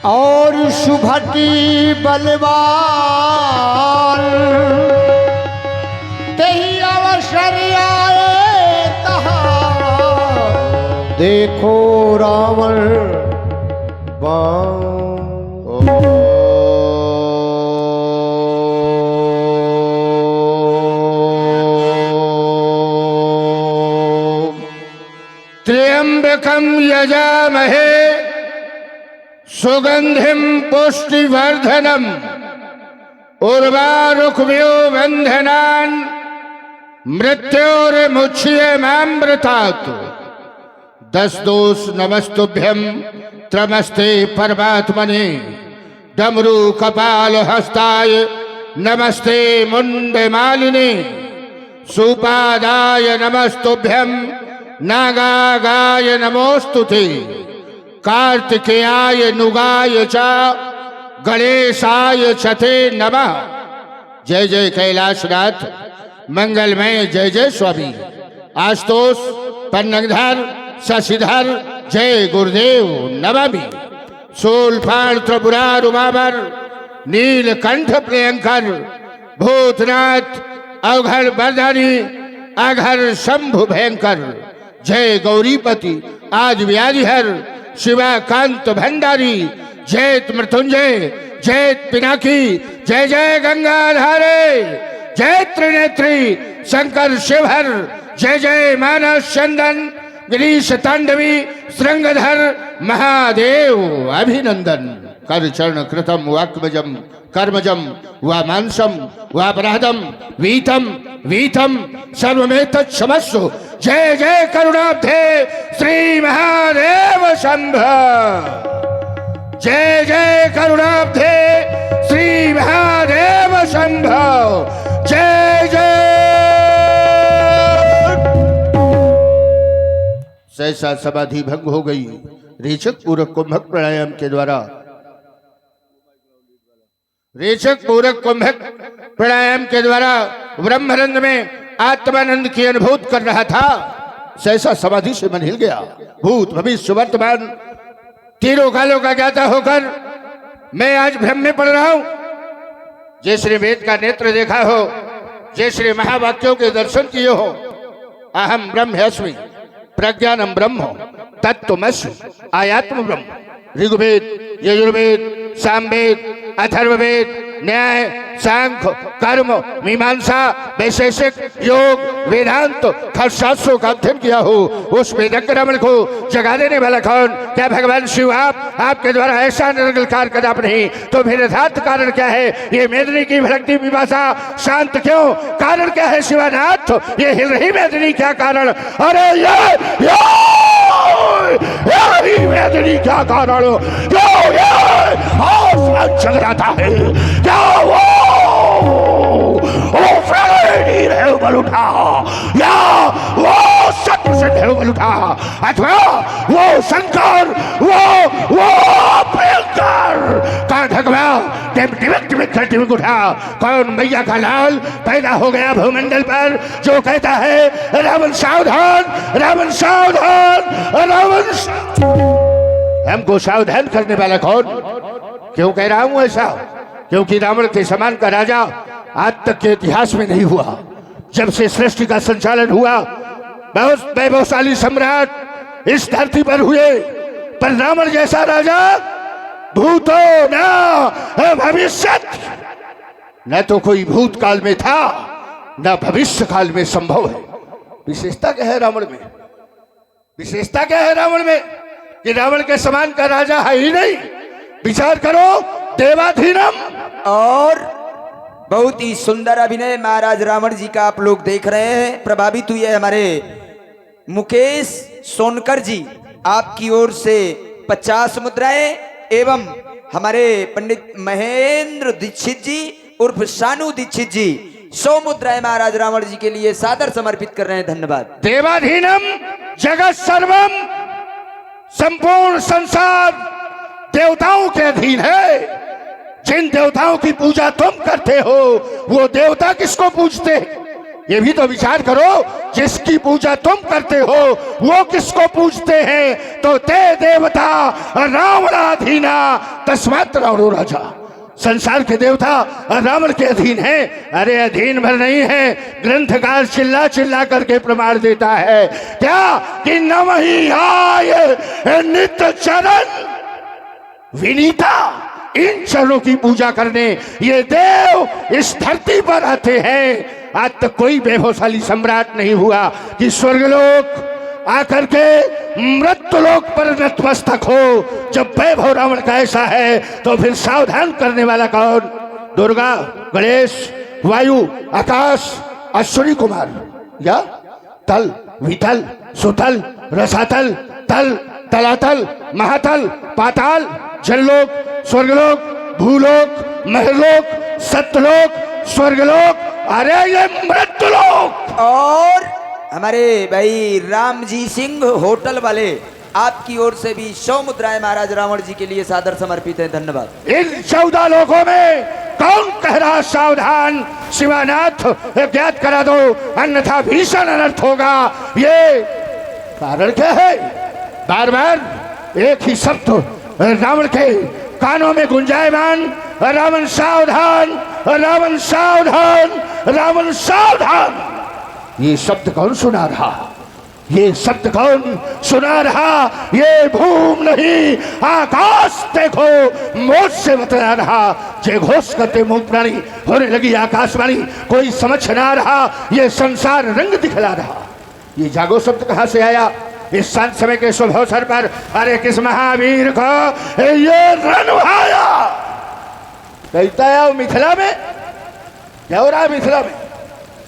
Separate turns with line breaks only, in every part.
और सुभटी बलवान तेही अवसर आए तहा देखो रावण बाण। त्र्यंबकं यजामहे सुगंधिं पुष्टिवर्धनम् उर्वारुकमिव बन्धनान् मृत्योर्मुच्यमामृतात्। 10 दोष नमस्तुभ्यं त्रमस्ते परमात्मने डमरू कपाल हस्ताय नमस्ते मुंडमालिने सुपादाय नमस्तुभ्यं नागागाय नमोस्तुते कार्तिकेयाय नुगाय च गणेशाय छते नमः। जय जय कैलाशनाथ मंगलमय जय जय स्वामी आशुतोष पन्नगधर शशिधर जय गुरुदेव नमामि। शूलपाण त्रिपुरार उमावर नीलकंठ प्रियंकर भूतनाथ अवघर बरदारी अघर शंभु भयंकर जय गौरीपति आज व्याधिहर शिवाकांत भंडारी जय मृत्युंजय जय पिनाकी जय जय गंगाधारे जय त्रिनेत्री शंकर शिवहर जय जय मानस चंदन गिरीश तांडवी श्रृंगधर महादेव अभिनंदन। कर चरण कृतम वाक्मजम कर्मजम व मांसम व अपराधम वीतम वीतम सर्वमेतत् क्षमस्व। जय जय करुणाब्धे श्री महादेव शंभो। जय जय करुणाब्धे श्री महादेव शंभो। जय जय। सहसा समाधि भंग हो गई। रेचक पूरक कुंभक प्राणायाम के द्वारा ब्रह्मानंद में आत्मानंद की अनुभूति कर रहा था। सहसा समाधि से मन हिल गया। भूत भविष्य वर्तमान तीनों कालों का ज्ञाता होकर मैं आज भ्रम में पड़ रहा हूं। जय श्री वेद का नेत्र देखा हो, जय श्री महावाक्यों के दर्शन किए हो। अहम ब्रह्मास्मि प्रज्ञानम ब्रह्म तत्त्वमसि आयात्म ब्रह्म। ऋग्वेद यजुर्वेद सामवेद अथर्ववेद न्याय सांख्य कर्म मीमांसा वैशेषिक योग वेदांत हर शास्त्रों का अध्ययन किया हो। उस वेदज्ञ रमण को जगा देने वाला कौन? क्या भगवान शिव आपके द्वारा ऐसा निर्गल कार्य कर आप नहीं तो फिर यथार्थ कारण क्या है? ये मेदिनी की भक्ति विभाषा शांत क्यों? कारण क्या है शिवानाथ? ये हिल रही मेदिनी क्या कारण? अरे ये मेदिनी क्या कारण? क्यों ये चल जाता है? क्या वो बल उठा या वो सत्य से बल उठा अथवा वो शंकर वो भयंकर का ढकवा टिमक उठा? कौन मैया का लाल पैदा हो गया भूमंडल पर जो कहता है रावण सावधान रावण सावधान रावण। हमको सावधान करने वाला कौन? क्यों कह रहा हूं ऐसा? क्योंकि रावण के समान का राजा आज तक के इतिहास में नहीं हुआ। जब से सृष्टि का संचालन हुआ बहुत वैभवशाली सम्राट इस धरती पर हुए, पर रावण जैसा राजा भूतो न भविष्य न तो कोई भूतकाल में था न भविष्य काल में संभव है। विशेषता क्या है रावण में? विशेषता क्या है रावण में कि रावण के समान का राजा है ही नहीं। विचार करो देवाधीनम।
और बहुत ही सुंदर अभिनय महाराज रावण जी का आप लोग देख रहे हैं। प्रभावित हुए हमारे मुकेश सोनकर जी आपकी ओर से 50 मुद्राएं एवं हमारे पंडित महेंद्र दीक्षित जी उर्फ शानू दीक्षित जी 100 मुद्राएं महाराज रावण जी के लिए सादर समर्पित कर रहे हैं। धन्यवाद।
देवाधीनम जगत सर्वम संपूर्ण संसार देवताओं के अधीन है। जिन देवताओं की पूजा तुम करते हो वो देवता किसको पूजते? ये भी तो विचार करो, जिसकी पूजा तुम करते हो वो किसको पूजते हैं? तो ते देवता रावणाधीना तस्मात् रावणो राजा। संसार के देवता रावण के अधीन है। अरे अधीन भर नहीं है, ग्रंथकार चिल्ला चिल्ला करके प्रमाण देता है क्या कि नमहि आय नित्य चरण विनीता। इन चरणों की पूजा करने ये देव इस धरती पर आते हैं। आज तक कोई वैभवशाली सम्राट नहीं हुआ कि स्वर्गलोक आकर के मृत्युलोक पर नतमस्तक हो। जब वैभव रावण का ऐसा है तो फिर सावधान करने वाला कौन? दुर्गा, गणेश, वायु, आकाश, अश्विनी कुमार या तल, वितल, सुतल, रसातल, तल, तलातल, महातल, पाताल, जललोक, स्वर्गलोक, भूलोक, महलोक, सत्यलोक, स्वर्गलोक, अरे ये मृत्युलोक।
और हमारे भाई राम जी सिंह होटल वाले आपकी ओर से भी 100 मुद्राएं महाराज रावण जी के लिए सादर समर्पित है। धन्यवाद।
इन 14 लोगों में कौन कह रहा सावधान? शिवानाथ ज्ञात करा दो, अन्यथा भीषण अनर्थ होगा। ये कारण क्या है? बार बार एक ही शब्द रावण के कानों में गुंजायमान, रावण सावधान, रावण सावधान, रावण सावधान। ये शब्द कौन सुना रहा? ये शब्द कौन सुना रहा? ये भूम नहीं आकाश देखो मौत से बतला रहा। जय घोष करते मुंह प्राणी होने लगी आकाशवाणी। कोई समझ ना रहा, ये संसार रंग दिखला रहा। ये जागो शब्द कहाँ से आया इस शांत समय के शुभ अवसर पर? अरे किस महावीर को ये रण भाया? कहता है मिथिला में क्या हो रहा है? मिथिला में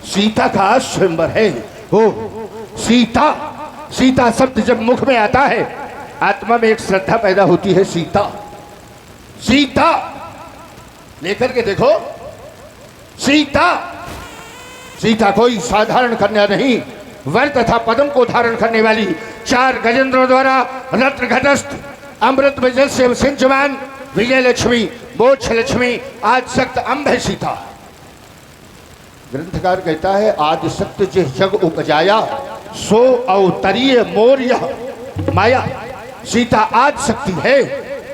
सीता का स्वयंवर है। हो सीता, सीता शब्द जब मुख में आता है आत्मा में एक श्रद्धा पैदा होती है। सीता, सीता लेकर के देखो। सीता, सीता कोई साधारण कन्या नहीं, वर तथा पद्म को धारण करने वाली 4 गजेंद्रों द्वारा रत्न घटस्थ अमृत विजय से सिंचमान विजय लक्ष्मी, मोक्ष लक्ष्मी, आज सक्त अम्ब है सीता। ग्रंथकार कहता है आज सत्य जिस जग उपजाया सो अवतरीय मोर यह माया। सीता आज शक्ति है,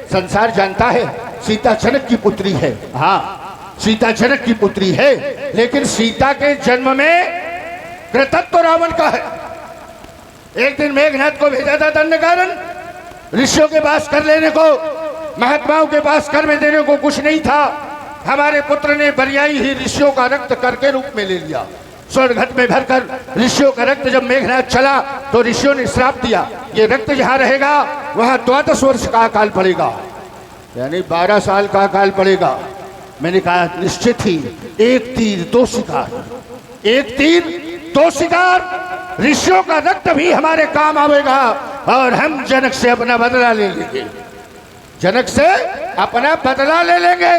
संसार जानता है। सीता जनक की पुत्री है, हाँ सीता जनक की पुत्री है, लेकिन सीता के जन्म में कृतत्व रावण का है। एक दिन मेघनाथ को भेजा था दंड कारण ऋषियों के पास कर लेने को, महात्माओं के पास कर में देने को कुछ नहीं था। हमारे पुत्र ने बरियाई ही ऋषियों का रक्त कर के रूप में ले लिया। स्वर्ण घट में भरकर ऋषियों का रक्त जब मेघनाथ चला तो ऋषियों ने श्राप दिया, ये रक्त जहां रहेगा वहां 12 वर्ष का अकाल पड़ेगा, यानी 12 साल का अकाल पड़ेगा। मैंने कहा निश्चित ही 1 तीर 2 शिकार, 1 तीर 2 शिकार। ऋषियों का रक्त भी हमारे काम आवेगा और हम जनक से अपना बदला ले लेंगे, जनक से अपना बदला ले लेंगे।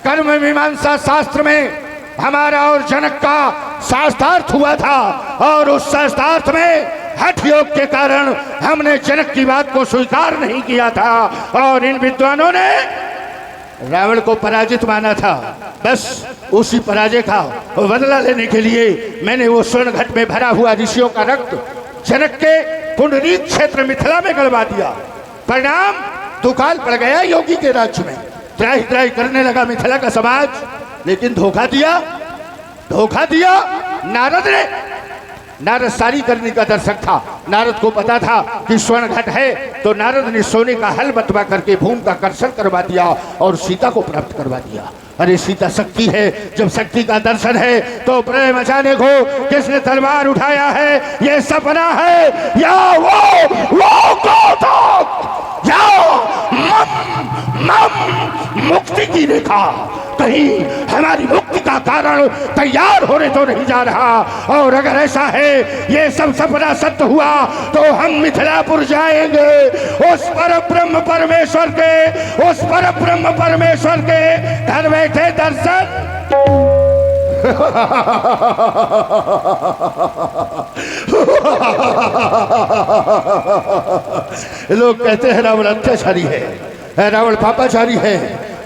कर्म मीमांसा शास्त्र में हमारा और जनक का शास्त्रार्थ हुआ था और उस शास्त्रार्थ में हठ योग के कारण हमने जनक की बात को स्वीकार नहीं किया था और इन विद्वानों ने रावण को पराजित माना था। बस उसी पराजय का बदला लेने के लिए मैंने वो स्वर्ण घट में भरा हुआ ऋषियों का रक्त जनक के पुंडरीक क्षेत्र मिथिला में गड़वा दिया। परिणाम दुकाल पड़ गया योगी के राज्य में। त्राही त्राही करने लगा मिथिला का समाज, लेकिन धोखा दिया, धोखा दिया नारद ने। नारद सारी करने का दर्शक था, नारद को पता था कि स्वर्ण घट है, तो नारद ने सोने का हल बतवा करके भूमि का कर्षण करवा दिया और सीता को प्राप्त करवा दिया। अरे सीता शक्ति है, जब शक्ति का दर्शन है तो प्रलय मचाने को किसने तलवार उठाया है? ये सपना है या वो कौतुक या मुक्ति की रेखा? कहीं हमारी मुक्ति का कारण तैयार होने तो नहीं जा रहा। और अगर ऐसा है, ये सब सपना सत्य हुआ तो हम मिथिलापुर जाएंगे उस पर ब्रह्म परमेश्वर के, उस पर ब्रह्म परमेश्वर के घर बैठे दर्शन। लोग कहते हैं रावण अत्याचारी है, रावण पापाचारी है,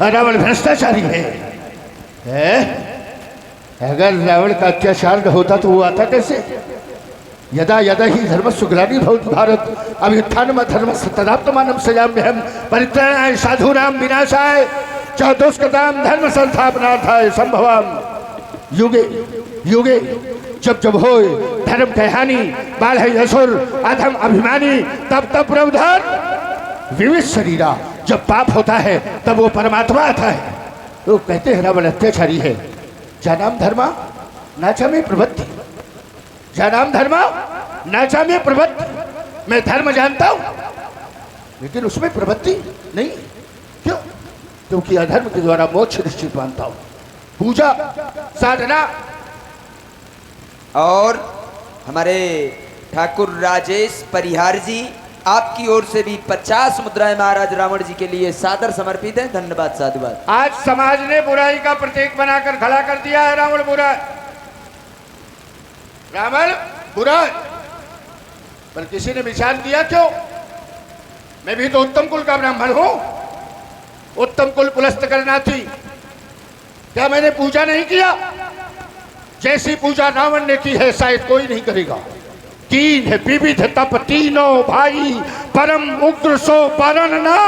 रावण भ्रष्टाचारी है। अगर रावण का अत्याचार न होता तो वो आता कैसे? यदा यदा ही धर्मस्य ग्लानिर्भवति भारत अभ्युत्थानम धर्मस्य तदात्मानं सृजाम्यहम् परित्राणाय साधूनां विनाशाय च दुष्कृतां धर्म संस्थापनार्थाय संभवामि युगे युगे। जब जब होए धर्म के हानि बाढ़ असुर अधम अभिमानी तब तब प्रबोधन विविध शरीरा। जब पाप होता है तब वो परमात्मा आता है। तो कहते हैं रावण अत्याचारी है। जानाम धर्मा नाचा में प्रवृत्ति, जानाम धर्मा नाचा में प्रवृत्ति। मैं धर्म जानता हूं लेकिन उसमें प्रवृत्ति नहीं। क्यों? क्योंकि अधर्म के द्वारा मोक्ष निश्चित मानता हूं। पूजा साधना।
और हमारे ठाकुर राजेश परिहार जी आपकी ओर से भी 50 मुद्राएं महाराज रावण जी के लिए सादर समर्पित है। धन्यवाद साधुवाद।
आज समाज ने बुराई का प्रतीक बनाकर खड़ा कर दिया है। रावण बुरा, रावण बुरा, पर किसी ने विचार किया क्यों? मैं भी तो उत्तम कुल का ब्राह्मण हूं, उत्तम कुल पुलस्त करना थी। क्या मैंने पूजा नहीं किया? जैसी पूजा रावण ने की है शायद कोई नहीं करेगा। तीन है विविध तप तीनों भाई परम उग्र सो पारण ना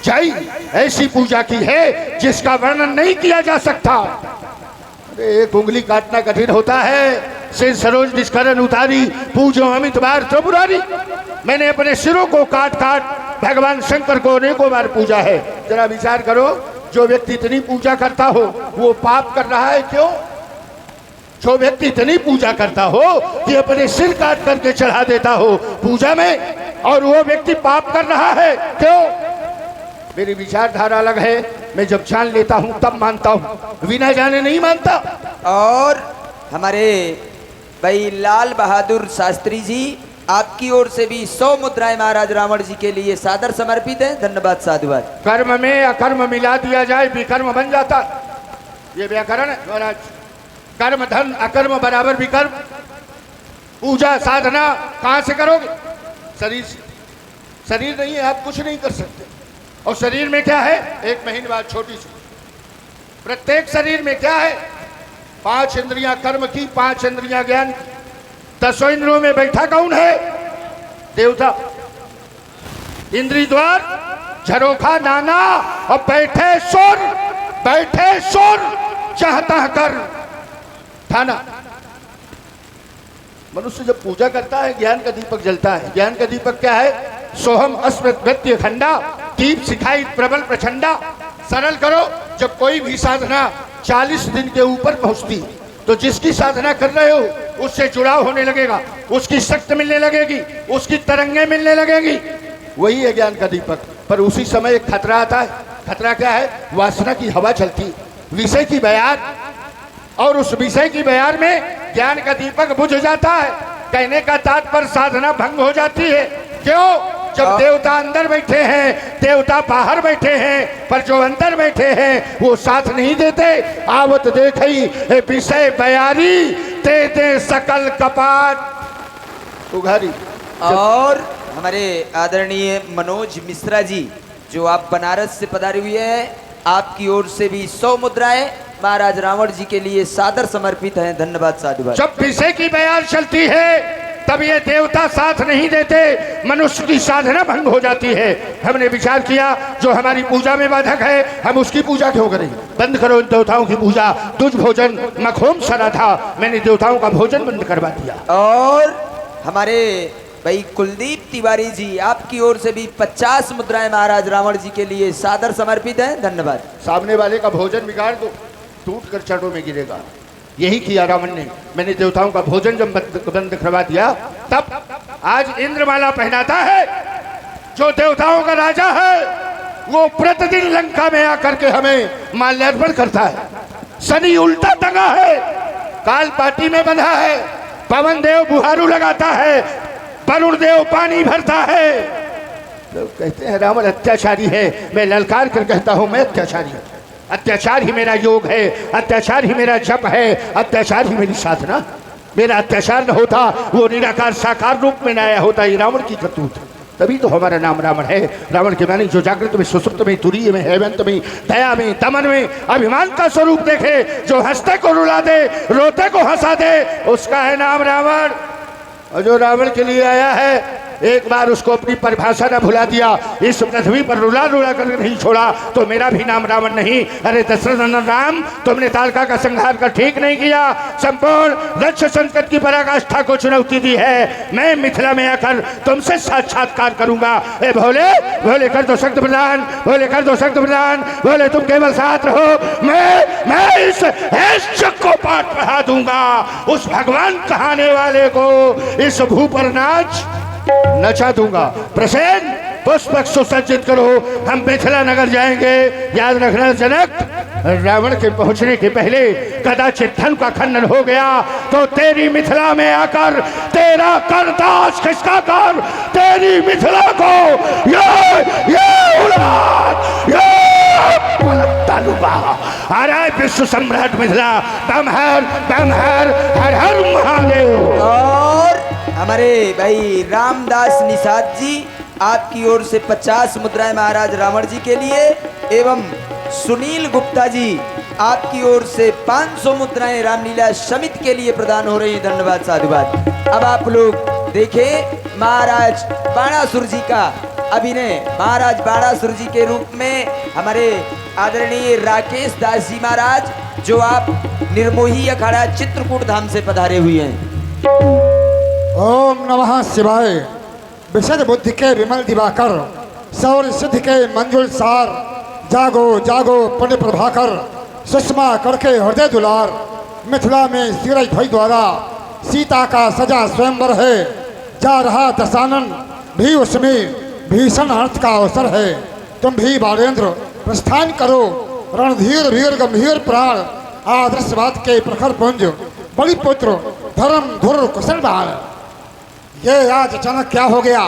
जाई। ऐसी पूजा की है जिसका वर्णन नहीं किया जा सकता। अरे एक उंगली काटना कठिन होता है, सिर सरोज निष्करण उतारी पूजो अमित बार त्रिपुरारी। मैंने अपने सिरों को काट काट भगवान शंकर को अनेकों बार पूजा है। जरा विचार करो, जो व्यक्ति इतनी पूजा करता हो वो पाप कर रहा है क्यों? जो व्यक्ति इतनी पूजा करता हो कि अपने सिर काट करके चढ़ा देता हो पूजा में, और वो व्यक्ति पाप कर रहा है क्यों? मेरी विचारधारा अलग है। मैं जब जान लेता हूं तब मानता हूं, बिना जाने नहीं मानता।
और हमारे भाई लाल बहादुर शास्त्री जी आपकी ओर से भी 100 मुद्राएं महाराज रावण जी के लिए सादर समर्पित है। धन्यवाद साधुवाद।
कर्म में अकर्म मिला दिया जाए विकर्म बन जाता, ये व्याकरण है महाराज। कर्म धन अकर्म बराबर विकर्म। पूजा साधना कहां से करोगे? शरीर से। शरीर नहीं है आप कुछ नहीं कर सकते। और शरीर में क्या है? एक महीने बाद छोटी सी, प्रत्येक शरीर में क्या है? 5 इंद्रियां कर्म की, 5 इंद्रियां ज्ञान। 10 इंद्रियों में बैठा कौन है? देवता। इंद्री द्वार झरोखा नाना और बैठे सुर, बैठे सुर चाहता कर थाना। मनुष्य जब पूजा करता है ज्ञान का दीपक जलता है। ज्ञान का दीपक क्या है? सोहम अस्मृत वृत्ति खंडा दीप सिखाई प्रबल प्रचंडा। सरल करो, जब कोई भी साधना 40 दिन के ऊपर पहुंचती तो जिसकी साधना कर रहे हो उससे जुड़ाव होने लगेगा, उसकी शक्ति मिलने लगेगी, उसकी तरंगे मिलने लगेगी। वही है ज्ञान का दीपक। पर उसी समय एक खतरा आता है। खतरा क्या है? वासना की हवा चलती, विषय की बयान, और उस विषय की बयान में ज्ञान का दीपक बुझ जाता है। कहने का तात्पर्य साधना भंग हो जाती है। क्यों? जब देवता अंदर बैठे हैं, देवता बाहर बैठे हैं, पर जो अंदर बैठे हैं वो साथ नहीं देते। आवत देखई विषय बयारी ते दे सकल कपाट उघारी।
और हमारे आदरणीय मनोज मिश्रा जी जो आप बनारस से पधारे हुए हैं, आपकी ओर से भी 100 मुद्राएं महाराज रावण जी के लिए सादर समर्पित हैं। धन्यवाद साधुवाद।
जब विषय की बयान चलती है तब ये देवता साथ नहीं देते, मनुष्य की साधना भंग हो जाती है। हमने विचार किया जो हमारी पूजा में बाधक है हम उसकी पूजा क्यों करें? बंद करो इन देवताओं की पूजा। तुझ भोजन मखोम सरा था, मैंने देवताओं का भोजन बंद करवा दिया।
और हमारे भाई कुलदीप तिवारी जी आपकी ओर से भी 50 मुद्राएं महाराज रावण जी के लिए सादर समर्पित हैं। धन्यवाद।
सामने वाले का भोजन बिगाड़ दो, टूट कर चरणों में गिरेगा। यही किया रावण ने। मैंने देवताओं का भोजन जब बंद करवा दिया तब आज इंद्रमाला पहनाता है। जो देवताओं का राजा है वो प्रतिदिन लंका में आकर के हमें माल्यार्पण करता है। शनि उल्टा टंगा है, काल पाटी में बंधा है, पवन देव बुहारू लगाता है, वरुण देव पानी भरता है। लोग कहते हैं रावण अत्याचारी है। मैं ललकार कर कहता हूं मैं अत्याचारी हूं। अत्याचार ही मेरा योग है, अत्याचार ही मेरा जप है, अत्याचार ही मेरी साधना। मेरा अत्याचार न होता वो निराकार साकार रूप में न आया होता। ये रावण की करतूत। तभी तो हमारा नाम रावण है। रावण के मानी जो जागृत में, सुसुप्त में, तुरीय में, हेमंत में, दया में, दमन में अभिमान का स्वरूप देखे, जो हंसते को रुला दे, रोते को हंसा दे, उसका है नाम रावण। और जो रावण के लिए आया है, एक बार उसको अपनी परिभाषा न भुला दिया, इस पृथ्वी पर रुला रुला कर नहीं छोड़ा, तो मेरा भी नाम रावण नहीं। अरे दशरथ नंदन राम, तुमने तारका का संहार कर ठीक नहीं किया, संपूर्ण दक्ष संकट की पराकाष्ठा को चुनौती दी है। मैं मिथिला में आकर तुमसे साक्षात्कार करूंगा। ए भोले, भोले कर दो शक्ति प्रदान, भोले कर दो शक्ति प्रदान, भोले तुम केवल साथ रहो। मैं इस ऐश्वर्य को पाठ पढ़ा दूंगा, उस भगवान कहाने वाले को इस भू पर नाच नचा दूंगा। प्रसेन पुष्पक सुसज्जित करो, हम मिथिला नगर जाएंगे। याद रखना जनक, रावण के पहुंचने के पहले कदाचित धन का खंडन हो गया तो तेरी मिथिला में आकर तेरा करताज खिसका कर तेरी मिथिला को ये उड़ान, ये पलटा दूंगा। अरे विश्व सम्राट मिथिला, बम हर हर हर महादेव।
और हमारे भाई रामदास निषाद जी आपकी ओर से 50 मुद्राएं महाराज रावण जी के लिए, एवं सुनील गुप्ता जी आपकी ओर से 500 मुद्राएं रामलीला समिति के लिए प्रदान हो रही हैं। धन्यवाद, साधुवाद। अब आप लोग देखें महाराज बाणासुर जी का अभिनय। महाराज बाणासुर जी के रूप में हमारे आदरणीय राकेश दास जी महाराज, जो आप निर्मोही अखाड़ा चित्रकूट धाम से पधारे हुए हैं।
ओम नमः शिवाय। विशद बुद्धि के विमल दिवाकर, सौर सिद्धि के मंजुल सार, जागो जागो पुण्य प्रभाकर, सुषमा करके हृदय दुलार। मिथिला में सूरज भाई द्वारा सीता का सजा स्वयंवर है, जा रहा दशानन भी उसमें भीषण अर्थ का अवसर है। तुम भी बालेंद्र प्रस्थान करो, रणधीर वीर गंभीर प्राण, आदर्शवाद के प्रखर पुंज, बलिपुत्र धर्म धुर कुशल बाण। ये आज अचानक क्या हो गया?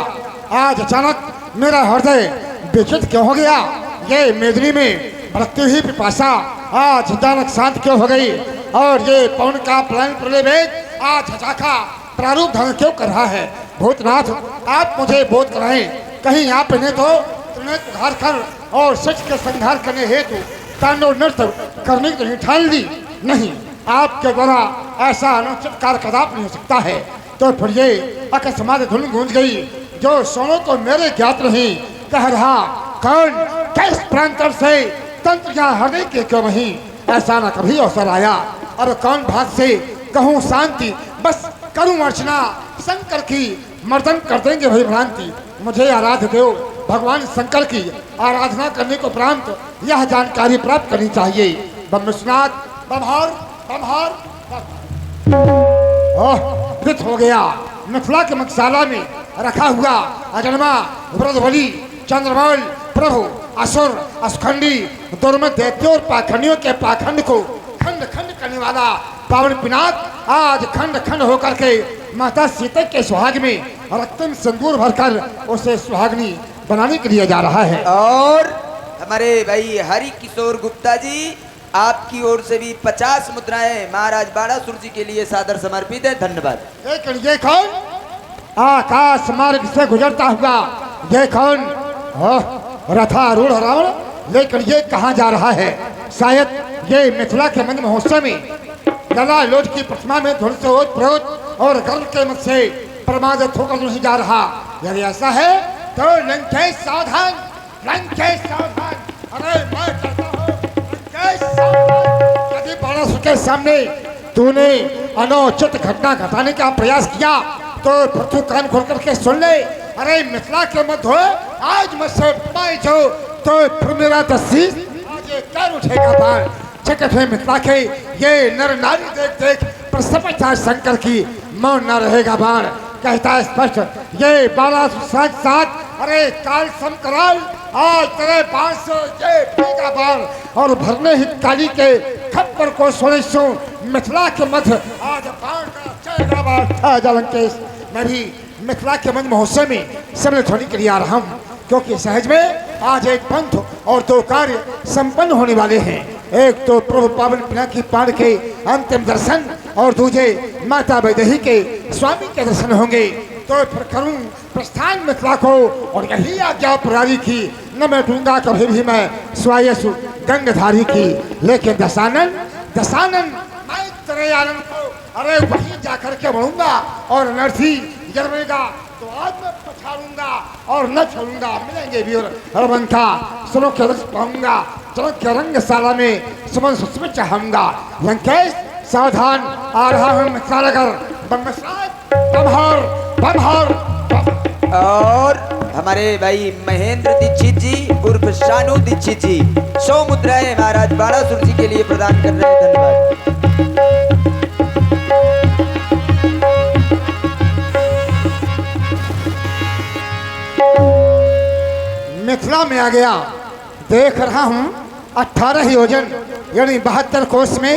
आज अचानक मेरा हृदय विचलित क्यों हो गया? ये मेदिनी में भड़कती हुई पिपासा आज अचानक शांत क्यों हो गई? और ये पवन का पलायन प्रलय वेग आज हजाका प्रारूप धारण क्यों कर रहा है? भूतनाथ, आप मुझे बोध कराएं। कहीं आप इन्हें तो उद्धार कर और सच के संहार करने हेतु तांडव नृत्य करने की ठान ली? नहीं, आपके द्वारा ऐसा अनुचित कार्य कदापि नहीं हो सकता है। तो फिर ये अकस्मात धुन गूंज गई जो सोनों को मेरे ज्ञात नहीं। कह रहा कौन, किस प्रांतर से तंत्र या हृदय के क्यों नहीं? ऐसा न कभी अवसर आया। और कौन भाग से कहूँ शांति, बस करूँ अर्चना शंकर की, मर्दन कर देंगे वही भ्रांति। मुझे आराध्य देव भगवान शंकर की आराधना करने को उपरांत यह जानकारी प्राप्त करनी चाहिए। बम विश्वनाथ, बमहर बमहर वृत हो गया। मिथिला के मकसाला में रखा हुआ अजन्मा व्रतबली चंद्रमौल प्रभु असुर असखंडी दुर्मत दैत्यों और पाखंडियों के पाखंड को खंड खंड करने वाला पावन पिनाक आज खंड खंड होकर के माता सीता के सुहाग में रक्तम सिंदूर भरकर उसे सुहागनी बनाने के लिए जा रहा है।
और हमारे भाई हरि किशोर गुप्ता जी आपकी ओर से भी 50 मुद्राएं महाराज बाणासुर जी के लिए सादर समर्पित है। धन्यवाद।
लेकिन ये कौन आकाश मार्ग से गुजरता हुआ? ये कौन रथारूढ़ रावण? लेकिन ये कहाँ जा रहा है? शायद ये मिथिला के मंद महोत्सव में लला लोज की प्रतिमा में धुल से ओतप्रोत और गर्व के मत से प्रमादित होकर नहीं जा रहा। यदि ऐसा है तो लंकेश सावधान, लंकेश सावधान। अरे मैं कहता हूँ लंकेश सावधान। यदि बाणासुर के सामने तूने अनुचित घटना घटाने का प्रयास किया तो पृथ्वी कान खोल करके सुन ले। अरे मिथिला के मध्य हो आज मुझसे पाई जो तो फिर मेरा तस्वीर आज ये कर उठेगा बाण। जगत है मिथिला के ये नर नारी देख देख प्रसन्न शंकर की मौन न रहेगा बाण। कहता है स्पष्ट ये बाणासुर साथ साथ अरे काल समकराल आज तेरे बाण से ये फेंका बाण और भरने ही काली के खप्पर को सोने सो मिथिला के मध्य आज बाण का चलेगा बाण। लंकेश, मैं भी मिथिला के मंद महोत्सव में सम्मिलित होने के लिए आ रहा हूँ, क्योंकि सहज में आज एक पंथ और दो कार्य संपन्न होने वाले हैं। एक तो प्रभु पावन पिनाकी पाण के अंतिम दर्शन और दूसरे माता वैदेही के स्वामी के दर्शन होंगे। तो फिर करूं प्रस्थान मिथिला को और यही आज्ञा पुरारी की, न मैं दूंगा कभी भी मैं स्वायसु गंगधारी की। लेकिन दशानन दशानन मैं तेरे आनंद को अरे वहीं जाकर के बढ़ूंगा और अनर्थी जन्मेगा तो आज मैं पछाड़ूंगा और न छोड़ूंगा। मिलेंगे वीर हरबंका सुनो के रस पाऊंगा, चलो के रंगशाला में सुमन सुस्मित चाहूंगा। लंकेश सावधान आ रहा हूँ मिथिलानगर, बम्हर बम्हर।
और हमारे भाई महेंद्र दीक्षित जी उर्फ शानू दीक्षित जी 100 मुद्राएं महाराज बाणासुर जी के लिए प्रदान कर रहे हैं। धन्यवाद।
मिथिला में आ गया, देख रहा हूँ 18 योजन यानी 72 कोस में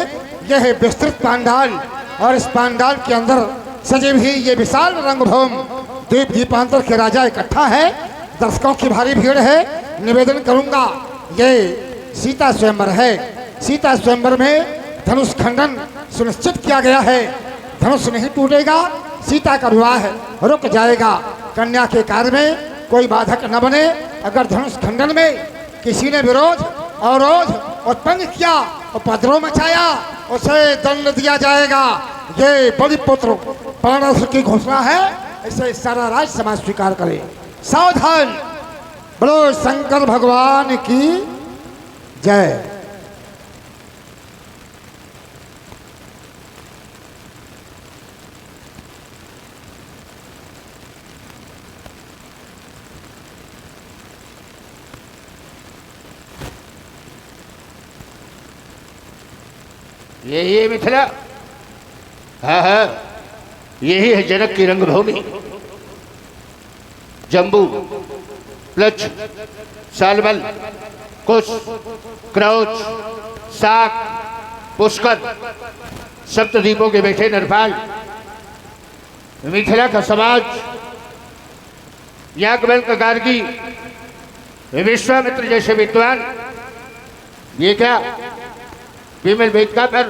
यह है विस्तृत पांडाल और इस पांडाल के अंदर सजे हुई ये विशाल रंगभूमि द्वीप दीपांतर के राजा इकट्ठा है, दर्शकों की भारी भीड़ है। निवेदन करूंगा ये सीता स्वयंवर है, सीता स्वयंवर में धनुष खंडन सुनिश्चित किया गया है। धनुष नहीं टूटेगा, सीता का विवाह रुक जाएगा। कन्या के कार्य में कोई बाधक न बने। अगर धनुष खंडन में किसी ने विरोध अवरोध उत्पन्न किया, उपद्रव मचाया, उसे दंड दिया जाएगा। ये बलि पुत्र बाणासुर की घोषणा है, इसे सारा राज समाज स्वीकार करे। सावधान, बोलो शंकर भगवान की जय।
यही है मिथिला। हाँ हाँ, यही है जनक की रंगभूमि। जम्बू, प्लच, सालमल, कुश, क्रौच, साक, पुष्कर, सप्तद्वीपों के बैठे नरपाल। मिथिला का समाज, याज्ञवल्क्य गार्गी, विश्वामित्र जैसे विद्वान, ये क्या विमल वेदिका पर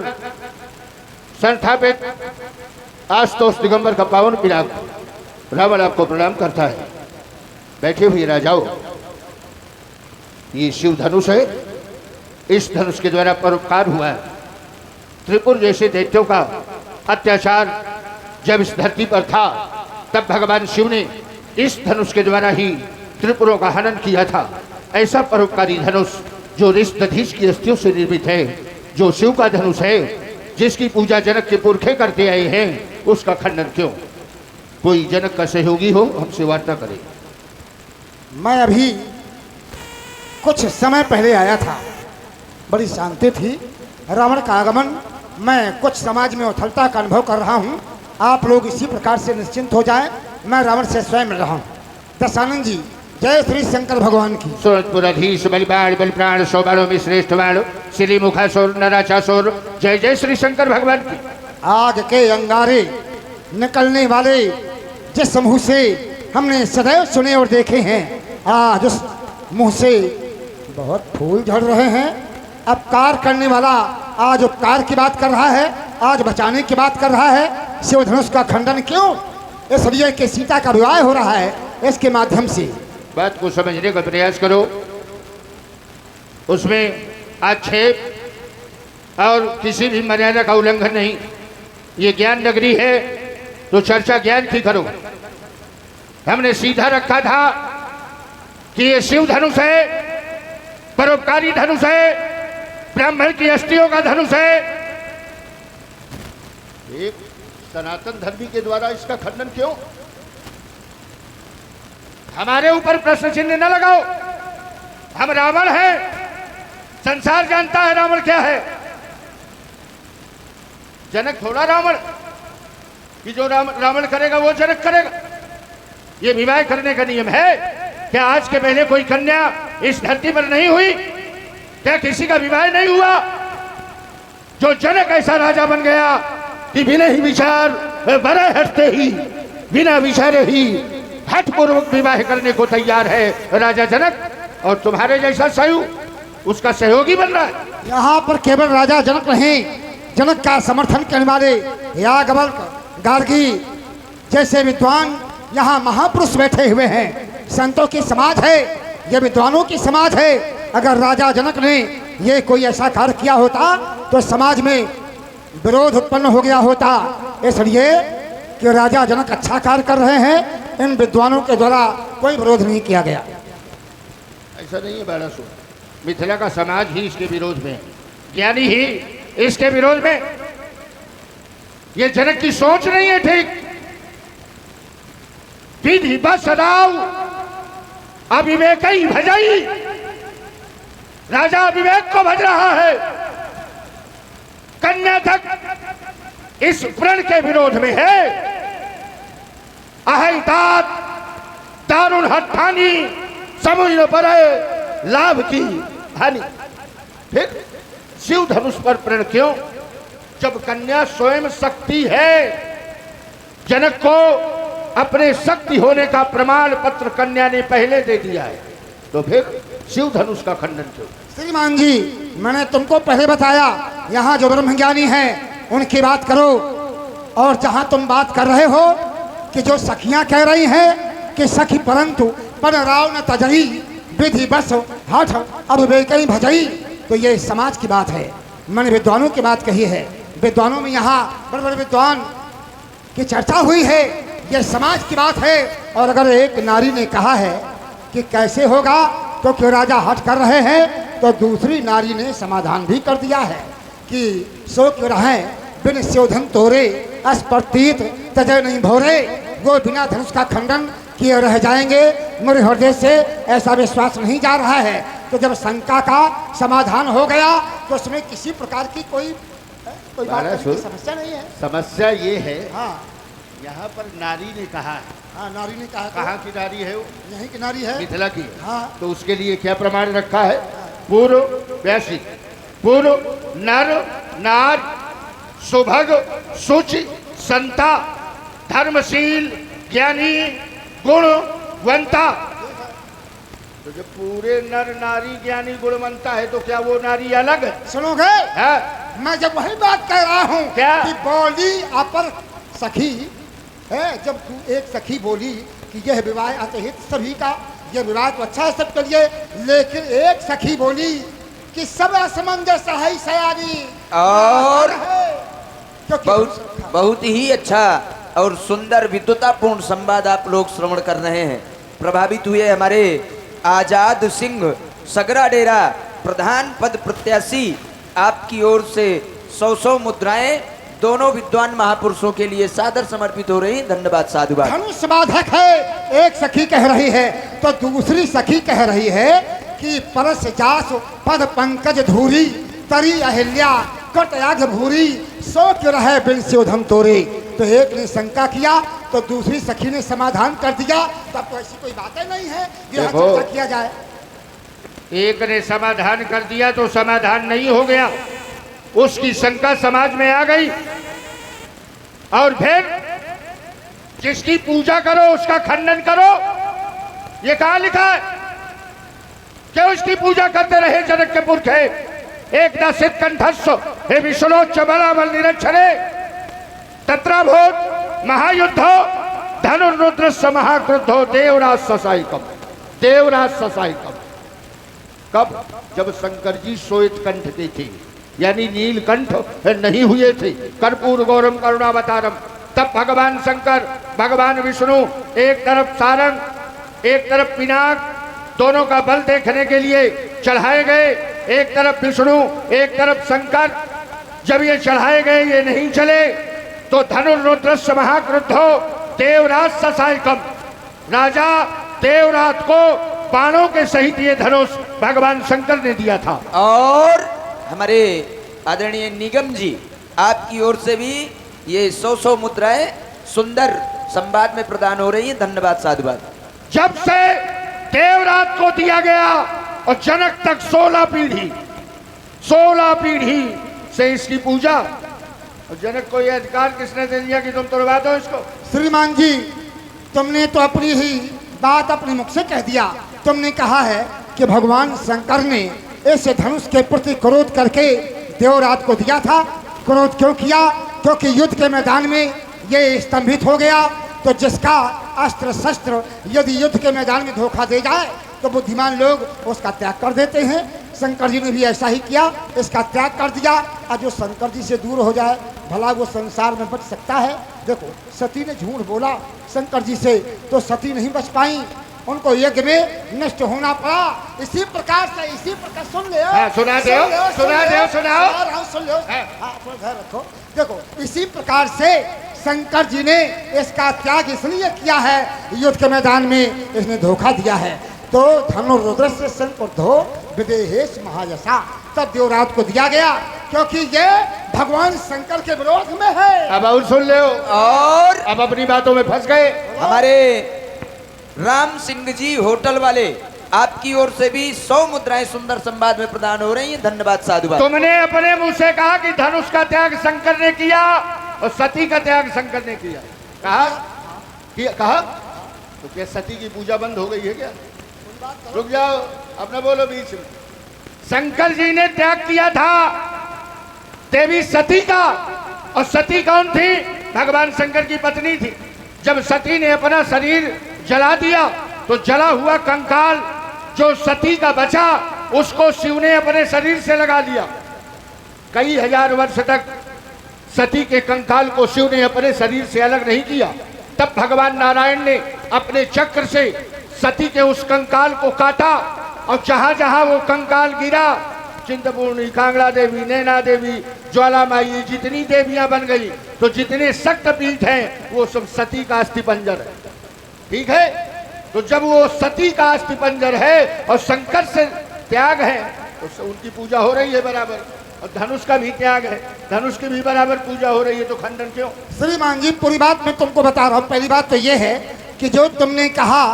संस्थापित आशुतोष दिगंबर का पावन पिनाक रावण आपको प्रणाम करता है। बैठे हुए राजाओं, ये शिव धनुष है, इस धनुष के द्वारा परोपकार हुआ है। त्रिपुर जैसे दैत्यों का अत्याचार जब इस धरती पर था, तब भगवान शिव ने इस धनुष के द्वारा ही त्रिपुरों का हनन किया था। ऐसा परोपकारी धनुष जो ऋष दधीच की अस्थियों से निर्मित है, जो शिव का धनुष है, जिसकी पूजा जनक के पुरखे करते आए हैं, उसका खंडन क्यों? कोई जनक का सहयोगी हो, हमसे वार्ता करे।
मैं अभी कुछ समय पहले आया था, बड़ी शांति थी। रावण का आगमन, मैं कुछ समाज में उथलता का अनुभव कर रहा हूँ। आप लोग इसी प्रकार से निश्चिंत हो जाएं, मैं रावण से स्वयं मिल रहा हूँ। दशानन जी, जय श्री शंकर भगवान की।
सुरतपुराधीश बलिबाण बलिप्राण सौबाणों में श्रेष्ठ बाण श्री मुखासुर नराचासुर, जय जय श्री शंकर भगवान की।
आग के अंगारे निकलने वाले जिस मुंह से हमने सदैव सुने और देखे हैं, आज उस मुंह से बहुत फूल झड़ रहे हैं। अपकार करने वाला आज उपकार की बात कर रहा है, आज बचाने की बात कर रहा है। शिव धनुष का खंडन क्यों? इसलिए कि सीता का विवाह हो रहा है, इसके माध्यम से।
बात को समझने का प्रयास करो, उसमें आक्षेप और किसी भी मर्यादा का उल्लंघन नहीं। ये ज्ञान नगरी है तो चर्चा ज्ञान की करो। हमने सीधा रखा था कि ये शिव धनुष है, परोपकारी धनुष है, ब्राह्मण की अस्थियों का धनुष है। एक सनातन धर्मी के द्वारा इसका खंडन क्यों? हमारे ऊपर प्रश्न चिन्ह न लगाओ। हम रावण हैं, संसार जानता है रावण क्या है। जनक थोड़ा रावण कि जो रावण करेगा वो जनक करेगा। ये विवाह करने का नियम है। क्या आज के पहले कोई कन्या इस धरती पर नहीं हुई? क्या किसी का विवाह नहीं हुआ? जो जनक ऐसा राजा बन गया कि बिना ही विचार बड़े हटते ही, बिना विचारे ही हठपूर्वक विवाह करने को तैयार है राजा जनक, और तुम्हारे जैसा सहयोग उसका सहयोगी बन रहा है।
यहाँ पर केवल राजा जनक नहीं, जनक का समर्थन करने वाले याज्ञवल्क्य गार्गी जैसे विद्वान यहाँ महापुरुष बैठे हुए हैं, संतों की समाज है, ये विद्वानों की समाज है। अगर राजा जनक ने ये कोई ऐसा कार्य किया होता तो समाज में विरोध उत्पन्न हो गया होता। इसलिए कि राजा जनक अच्छा कार्य कर रहे हैं, इन विद्वानों के द्वारा कोई विरोध नहीं किया गया।
ऐसा नहीं है बालासुर, मिथिला का समाज ही इसके विरोध में है, ज्ञानी ही इसके विरोध में। ये जनक की सोच नहीं है ठीक। विधि बस राव अविवेक ही भजई, राजा अविवेक को भज रहा है। कन्या तक इस प्रण के विरोध में है। अहितात दारुण हठानी समझ न पड़े लाभ की हानि। फिर शिव धनुष पर प्रण क्यों, जब कन्या स्वयं शक्ति है। जनक को अपने शक्ति होने का प्रमाण पत्र कन्या ने पहले दे दिया है, तो फिर शिव धनुष का खंडन क्यों?
श्रीमान जी, मैंने तुमको पहले बताया, यहाँ जो ब्रह्मज्ञानी हैं उनकी बात करो। और जहाँ तुम बात कर रहे हो कि जो सखियाँ कह रही हैं कि सखी परंतु पर राव न तजई विधि बस हठ अब बेकई भजई, तो ये समाज की बात है, मैंने विद्वानों की बात कही है। विद्वानों में यहाँ बड़े बड़े विद्वान की चर्चा हुई है, ये समाज की बात है। और अगर एक नारी ने कहा है कि कैसे होगा, तो क्यों राजा हट कर रहे हैं, तो दूसरी नारी ने समाधान भी कर दिया है कि सो क्यों रहे बिन स्योधन तोरे अस्पर्तीत तजय नहीं भोरे, वो बिना धनुष का खंडन किए रह जाएंगे। मेरे हृदय से ऐसा विश्वास नहीं जा रहा है। तो जब शंका का समाधान हो गया तो उसमें किसी प्रकार की कोई बात करने की समस्या नहीं है।
समस्या ये है,
हाँ
यहाँ पर नारी ने कहा है।
हाँ, नारी ने कहा।
कहाँ की नारी है वो?
यहीं की नारी है,
मिथिला की।
हाँ।
तो उसके लिए क्या प्रमाण रखा है? पूर्व वैश्विक, पूर्व नर नार सुभग सुचि संता धर्मशील ज्ञानी गुणवंता। तो जब पूरे नर नारी ज्ञानी गुणवंता है तो क्या वो नारी अलग है?
सुनोगे? मैं जब वही बात कह रहा हूँ कि बोली अपर सखी है। जब तू एक सखी बोली कि यह विवाह अतहित सभी का, यह विवाह तो अच्छा है सबके लिए, लेकिन एक सखी बोली कि सब असमंजस है सयानी।
और
क्योंकि
बहुत ही अच्छा और सुंदर विद्वतापूर्ण संवाद आप लोग श्रवण कर रहे हैं। प्रभावित हुए हमारे आजाद सिंह सगरा डेरा प्रधान पद प्रत्याशी, आपकी ओर से 100 मुद्राएं दोनों विद्वान महापुरुषों के लिए सादर समर्पित हो रही। धन्यवाद, साधुवाद।
धनुष बाधक है, एक सखी कह रही है, तो दूसरी सखी कह रही है कि परस जास पद पंकज धूरी तरी अहिल्या कटयाग भूरी सो क्यों रहे बिन स्योधन तोरे। तो एक ने शंका किया तो दूसरी सखी ने समाधान कर दिया। तब तो ऐसी कोई बातें नहीं है कि यहाँ चर्चा किया जाए।
एक ने समाधान कर दिया तो समाधान नहीं हो गया, उसकी शंका समाज में आ गई। और फिर जिसकी पूजा करो उसका खंडन करो, ये कहाँ लिखा है? क्यों उसकी पूजा करते रहे जनक के पुरख है। एक दसित कंठस्व हे विष्णोच्च बलाबल निरक्षरे तत्राभूत महायुद्धो धनुर्रुद्रस्य महाक्रुद्धो देवराज ससायिकम। देवराज ससायिकम कब? जब शंकर जी श्वेत कंठ के थे, यानी नीलकंठ नहीं हुए थे, कर्पूर गौरम करुणावतारम। तब भगवान शंकर भगवान विष्णु एक तरफ सारंग एक तरफ पिनाक, दोनों का बल देखने के लिए चढ़ाए गए। एक तरफ विष्णु एक तरफ शंकर। जब ये चढ़ाए गए, ये नहीं चले, तो धनुर्रुद्रस्य महाक्रुद्धो देवराज ससायकम, राजा देवराज को बाणों के सहित ये धनुष भगवान शंकर ने दिया था।
और हमारे आदरणीय निगम जी, आपकी ओर से भी ये 100 मुद्राएं सुंदर संवाद में प्रदान हो रही है। धन्यवाद, साधुवाद।
जब से देवराज को दिया गया और जनक तक 16 पीढ़ी से इसकी पूजा, और जनक को यह अधिकार किसने दे दिया कि तुम तोड़वा दो इसको?
श्रीमान जी, तुमने तो अपनी ही बात अपने मुख से कह दिया। तुमने कहा है कि भगवान शंकर ने इस धनुष के प्रति क्रोध करके देवराज को दिया था। क्रोध क्यों किया? क्योंकि युद्ध के मैदान में ये स्तंभित हो गया। तो जिसका अस्त्र शस्त्र यदि युद्ध के मैदान में धोखा दे जाए तो बुद्धिमान लोग उसका त्याग कर देते हैं। शंकर जी ने भी ऐसा ही किया, इसका त्याग कर दिया। और जो शंकर जी से दूर हो जाए भला वो संसार में बच सकता है? देखो सती ने झूठ बोला शंकर जी से तो सती नहीं बच पाई, उनको यज्ञ में नष्ट होना पड़ा। इसी प्रकार सुन ले,
सुना दो।
सुन लो, घर रखो। देखो इसी प्रकार से शंकर जी ने इसका त्याग इसलिए किया है, युद्ध के मैदान में इसने धोखा दिया है। तो धनुर्रुद्र से संकुर्धो विदेहेश महायशा तब देवराज को दिया गया, क्योंकि ये भगवान शंकर के विरोध में है।
अब और सुन लो,
और
अब अपनी बातों में फंस गए।
हमारे राम सिंह जी होटल वाले आपकी ओर से भी 100 मुद्राएं सुंदर संवाद में प्रदान हो रही हैं। धन्यवाद साधुवाद।
तुमने अपने मुंह से कहा कि धनुष का त्याग शंकर ने किया और सती का त्याग शंकर ने किया। कहा तो क्या सती की पूजा बंद हो गई है क्या? रुक जाओ, अपना बोलो बीच में। शंकर जी ने त्याग किया था देवी सती का, और सती कौन थी? भगवान शंकर की पत्नी थी। जब सती ने अपना शरीर जला दिया तो जला हुआ कंकाल जो सती का बचा उसको शिव ने अपने शरीर से लगा लिया। कई हजार वर्ष तक सती के कंकाल को शिव ने अपने शरीर से अलग नहीं किया। तब भगवान नारायण ने अपने चक्र से सती के उस कंकाल को काटा, और जहां जहां वो कंकाल गिरा, चिंतपूर्णी, कांगड़ा देवी, नैना देवी, ज्वाला माई, जितनी देवियां बन गई, तो जितने शक्त पीठ हैं वो सब सती का अस्थिपंजर है। ठीक है, तो जब वो सती का अस्थिपंजर है और शंकर से त्याग है तो उनकी पूजा हो रही है बराबर, और धनुष का भी त्याग है, धनुष की भी बराबर पूजा हो रही है, तो खंडन क्यों?
श्रीमान जी पूरी बात मैं तुमको बता रहा हूँ। पहली बात तो ये है कि जो तुमने कहा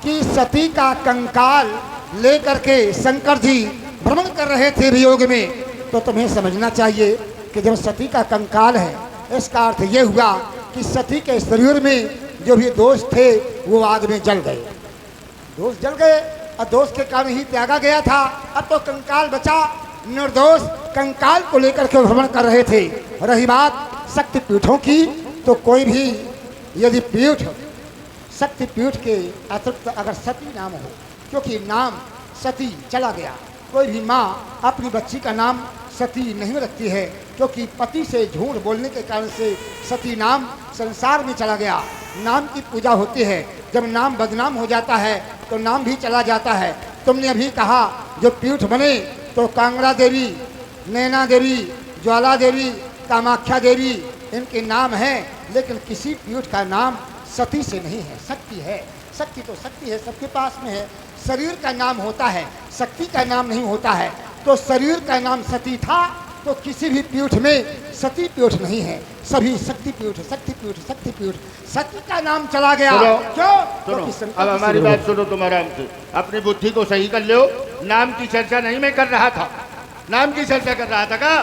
कि सती का कंकाल लेकर के शंकर जी भ्रमण कर रहे थे वियोग में, तो तुम्हें समझना चाहिए कि जब सती का कंकाल है, इसका अर्थ ये हुआ कि सती के शरीर में जो भी दोष थे वो आग में जल गए। दोष जल गए और दोष के कारण ही त्यागा गया था। अब तो कंकाल बचा, निर्दोष कंकाल को लेकर के भ्रमण कर रहे थे। रही बात शक्तिपीठों की, तो कोई भी यदि पीठ शक्तिपीठ के अतिरिक्त अगर सती नाम हो, क्योंकि नाम सती चला गया, कोई भी माँ अपनी बच्ची का नाम सती नहीं रखती है, क्योंकि पति से झूठ बोलने के कारण से सती नाम संसार में चला गया। नाम की पूजा होती है, जब नाम बदनाम हो जाता है तो नाम भी चला जाता है। तुमने अभी कहा जो पीठ बने तो कांगड़ा देवी, नैना देवी, ज्वाला देवी, कामाख्या देवी इनके नाम हैं, लेकिन किसी पीठ का नाम सती से नहीं है। शक्ति है, शक्ति तो शक्ति है, सबके पास में है। शरीर का नाम होता है, शक्ति का नाम नहीं होता है। तो शरीर का नाम सती था, तो किसी भी पीठ में सती पीठ नहीं है, सभी शक्ति पीठ, शक्ति पीठ, शक्ति पीठ। सती का नाम चला गया। क्यों?
अब हमारी बात सुनो तुम आराम से, अपनी बुद्धि को सही कर लो। नाम की चर्चा नहीं मैं कर रहा था, नाम की चर्चा कर रहा था। का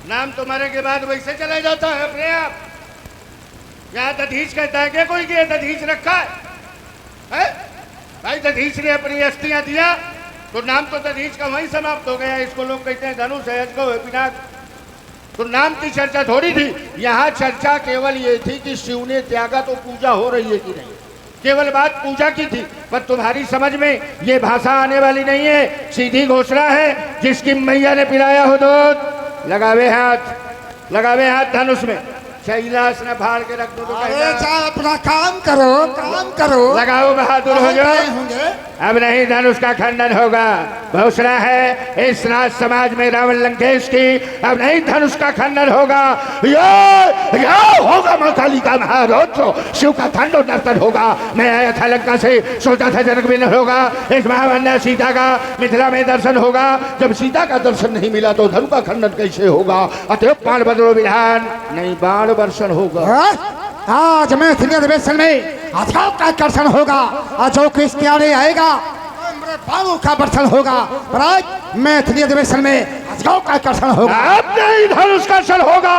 नाम तुम्हारे के बाद वैसे चला जाता है अपने आप। यहाँ दधीच कहता है क्या कोई कि दधीच रखा है? भाई दधीच ने अपनी अस्थियां दिया तो नाम तो दधीच का वहीं समाप्त हो गया। इसको लोग कहते हैं धनुष है, अजगव है, पिनाक। तो नाम की चर्चा थोड़ी थी यहाँ। चर्चा केवल ये थी कि शिव ने त्यागा तो पूजा हो रही है कि नहीं, केवल बात पूजा की थी। पर तुम्हारी समझ में ये भाषा आने वाली नहीं है। सीधी घोषणा है, जिसकी मैया ने पिलाया हो दूध लगावे हाथ धनुष में। कैलाश न फाड़ के रख दो तो
अपना काम करो,
लगाओ, बहादुर हो जाओ। अब नहीं धनुष का खंडन होगा। घोषणा है इस राज समाज में रावण लंकेश की, अब नहीं धनुष का खंडन होगा। ये होगा मां काली का महारौद्र, शिव का तांडव नर्तन होगा। मैं आया था लंका से, सोचा था जनक विन होगा। इस महावन्या सीता का मिथिला में दर्शन होगा। जब सीता का दर्शन नहीं मिला तो धनु का खंडन कैसे होगा? अतएव बाण बदलो विधान, नहीं बाण वर्षण होगा।
आज मैं अधिवेशन में अजगव का दर्शन होगा, और जो किसके आने आएगा बाणों का वर्षण होगा। आज मैं अधिवेशन में अजगव का दर्शन होगा।
अब नहीं धनुष का क्षण होगा,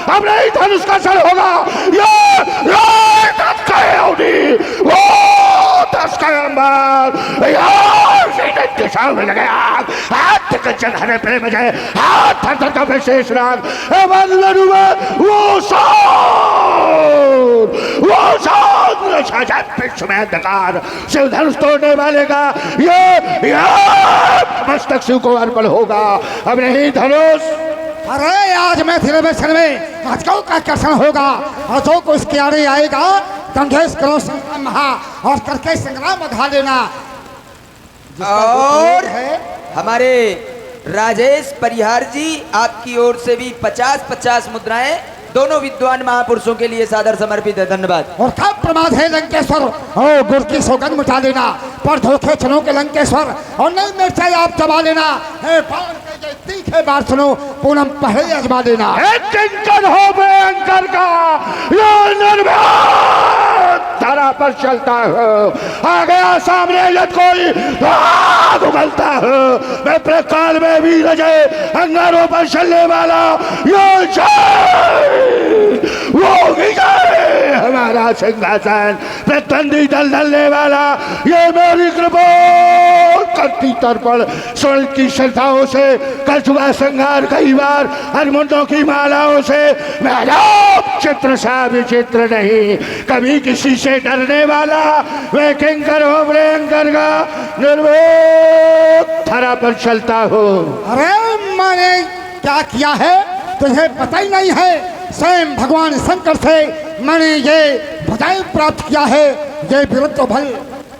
अब नहीं धनुष का क्षण होगा। दिशा में लगे आग, हाथ तक चढ़ाने प्रेम जय, हाथ थर का विशेष राग। वो घोर छा जाए विश्व में अंधकार, शिव धनुष तोड़ने वाले का ये मस्तक शिव को अर्पण होगा। अब नहीं धनुष,
अरे आज मैं तेरे वचन में अजगौ का कर्षण होगा और जो को इसके आड़े आएगा दंडेश करो संग्राम महा और करके संग्राम बधा लेना।
और हमारे राजेश परिहार जी आपकी ओर से भी 50-50 मुद्राएं दोनों विद्वान महापुरुषों के लिए सादर समर्पित है। धन्यवाद।
और कब प्रमाद है लंकेश्वर, ओ गुर की सौगंध मिटा लेना, पर धोखे चलो के लंकेश्वर और नहीं मिर्चाई आप दबा लेना। हे बाण के ये तीखे बार सुनो पूनम पहले अजमा लेना।
किंकर हो भयंकर का ये निर्भय धरा पर चलता हो, आ गया सामने यद कोई आग उगलता हो, मैं प्रकाल में भी रजे अंगारों पर चलने वाला ये जय वो विजय हमारा सिंहासन प्रतिद्वंदी दल दलने वाला ये मेरी कृपा करती तर्पण स्वर्ण की श्रद्धाओं से कर चुका संहार कई बार हरमुंडों की मालाओं से। मेरा चित्र सा विचित्र नहीं कभी किसी से डरने वाला, वे किंकर हो भयंकर का निर्भय धरा पर चलता हो।
अरे मैंने क्या किया है तुझे पता ही नहीं है। स्वयं भगवान शंकर से मैंने ये भुजाएं प्राप्त किया है, ये विरुद्ध बल